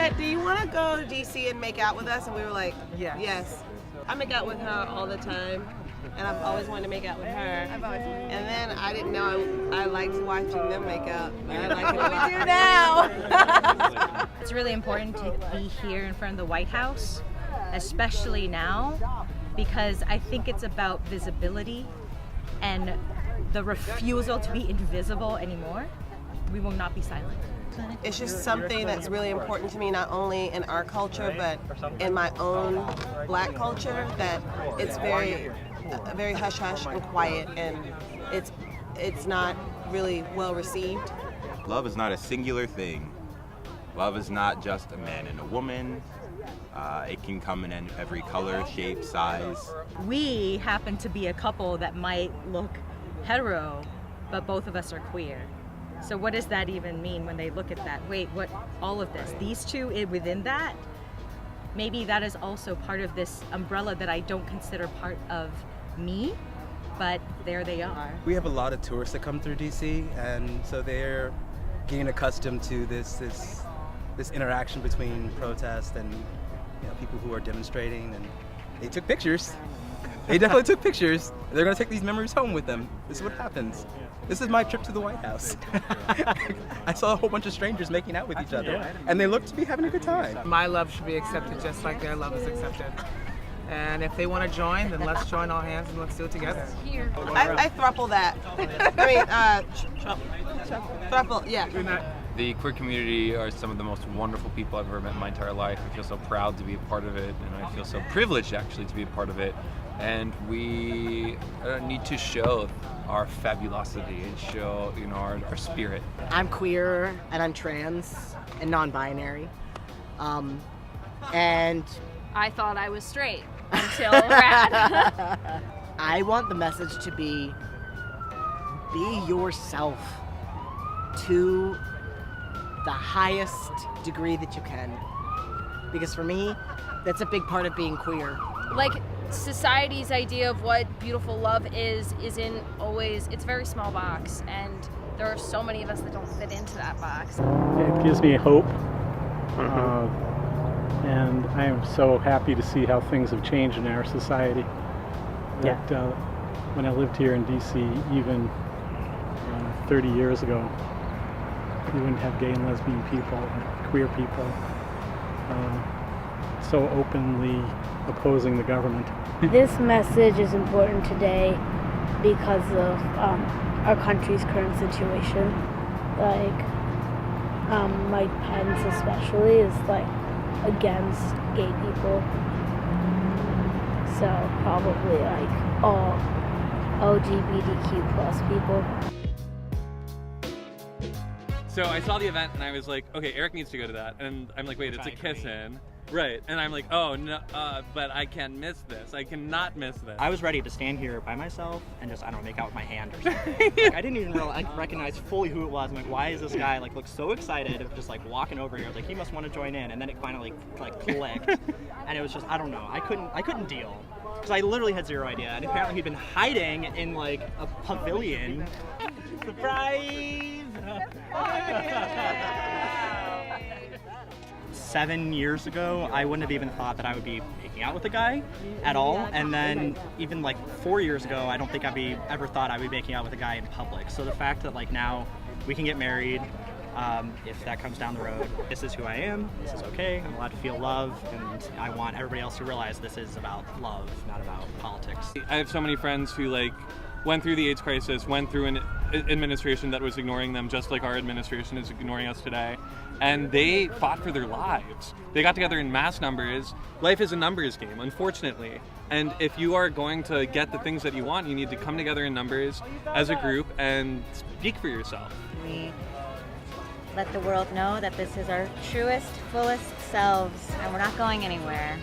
said, do you want to go to DC and make out with us? And we were like, yes. I make out with her all the time. And I've always wanted to make out with her. And then I didn't know I liked watching them make out. I like it a lot. We do now. It's really important to be here in front of the White House, especially now, because I think it's about visibility and the refusal to be invisible anymore. We will not be silent. It's just something that's really important to me, not only in our culture, but in my own Black culture, that it's very hush-hush and quiet, and it's not really well received. Love is not a singular thing. Love is not just a man and a woman. It can come in every color, shape, size. We happen to be a couple that might look hetero, but both of us are queer. So what does that even mean when they look at that? Wait, what, all of this, these two within that? Maybe that is also part of this umbrella that I don't consider part of me, but there they are. We have a lot of tourists that come through DC, and so they're getting accustomed to this interaction between protest and people who are demonstrating, and they took pictures. They definitely took pictures. They're going to take these memories home with them. This is what happens. This is my trip to the White House. I saw a whole bunch of strangers making out with each other, and they look to be having a good time. My love should be accepted just like their love is accepted. And if they want to join, then let's join all hands and let's do it together. I thruple that. Thruple, yeah. The queer community are some of the most wonderful people I've ever met in my entire life. I feel so proud to be a part of it, and I feel so privileged actually to be a part of it. And we need to show our fabulosity and show, our spirit. I'm queer and I'm trans and non-binary, and I thought I was straight until Rad. I want the message to be yourself to the highest degree that you can, because for me, that's a big part of being queer. Like, society's idea of what beautiful love isn't always, it's a very small box, and there are so many of us that don't fit into that box. It gives me hope, and I am so happy to see how things have changed in our society. That when I lived here in DC, even 30 years ago, you wouldn't have gay and lesbian people, queer people, so openly opposing the government. This message is important today because of our country's current situation. Like, Mike Pence especially is like against gay people. So probably like all LGBTQ plus people. So I saw the event and I was like, okay, Erich needs to go to that. And I'm like, wait, it's a kiss-in. Right. And I'm like, oh, no, but I can't miss this. I cannot miss this. I was ready to stand here by myself and just, make out with my hand or something. Like, I didn't even recognize fully who it was. I'm like, why is this guy, look so excited of just, walking over here? I was like, he must want to join in. And then it finally, clicked. And it was just, I don't know. I couldn't deal. Because I literally had zero idea. And apparently he'd been hiding in, a pavilion. Surprise! 7 years ago, I wouldn't have even thought that I would be making out with a guy at all. And then even 4 years ago, I don't think ever thought I'd be making out with a guy in public. So the fact that now we can get married, if that comes down the road, this is who I am, this is okay, I'm allowed to feel love, and I want everybody else to realize this is about love, not about politics. I have so many friends who went through the AIDS crisis, went through an administration that was ignoring them just like our administration is ignoring us today. And they fought for their lives. They got together in mass numbers. Life is a numbers game, unfortunately. And if you are going to get the things that you want, you need to come together in numbers as a group and speak for yourself. We let the world know that this is our truest, fullest selves, and we're not going anywhere.